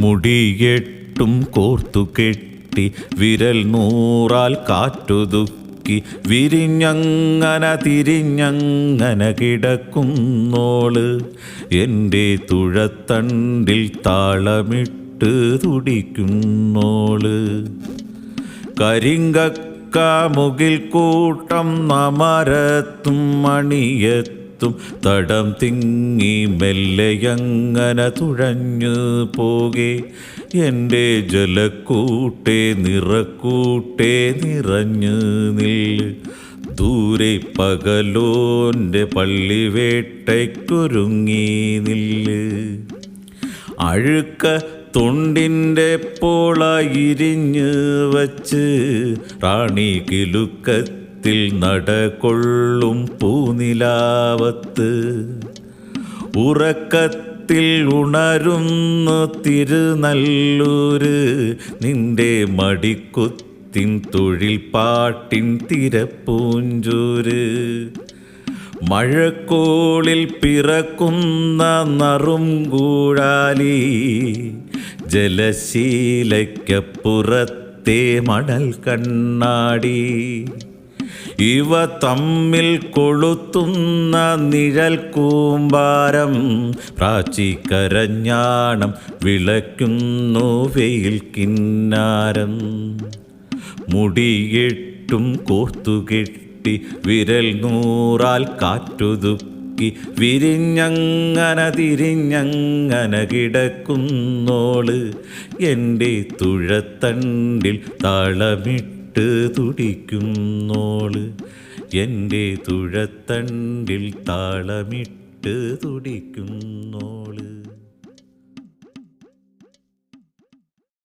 മുടിയെട്ടും കോർത്തു കെട്ടി വിരൽ നൂറാൽ കാറ്റുതുക്കി വിരിഞ്ഞങ്ങനെ തിരിഞ്ഞങ്ങനെ കിടക്കുന്നോള് എൻ്റെ തുഴത്തണ്ടിൽ താളമിട്ട് തുടിക്കുന്നോള്. കരിങ്കക്ക മുകിൽ കൂട്ടം നമരത്തും മണിയത്തും തടം തിങ്ങി മെല്ലയങ്ങനെ തുഴഞ്ഞു പോകെ എൻ്റെ ജലക്കൂട്ടേ നിറക്കൂട്ടേ നിറഞ്ഞു നില്ല്. ദൂരെ പകലോൻ്റെ പള്ളിവേട്ടയ്ക്കൊരുങ്ങി നില്ല്. അഴുക്ക തൊണ്ടിൻ്റെ പോളയിരിഞ്ഞ് വച്ച് റാണി കിലുക്കത്തിൽ നടകൊള്ളും പൂനിലാവത്ത്. ഉറക്കത്തിൽ ഉണരുന്നു തിരുനല്ലൂര് നിന്റെ മടിക്കുത്തിൻ തൊഴിൽ പാട്ടിൻ തിരപ്പൂഞ്ചൂര്. മഴക്കോളിൽ പിറക്കുന്ന നറുംകൂഴാലി ജലശീലയ്ക്കപ്പുറത്തെ മണൽ കണ്ണാടി. ഇവ തമ്മിൽ കൊളുത്തുന്ന നിഴൽ കൂമ്പാരം പ്രാച്ചിക്കരഞ്ഞാണം വിളയ്ക്കുന്നു വെയിൽ കിന്നാരം. മുടിയെട്ടും കോർത്തുകെട്ടി വിരൽ നൂറാൽ കാറ്റുതുക്കി വിരിഞ്ഞങ്ങനെ തിരിഞ്ഞങ്ങനെ കിടക്കുന്നോള് എൻ്റെ തുഴത്തണ്ടിൽ താളമിട്ട് തുടിക്കുന്നോള്. എൻ്റെ തുഴത്തണ്ടിൽ താളമിട്ട് തുടിക്കുന്നോള്.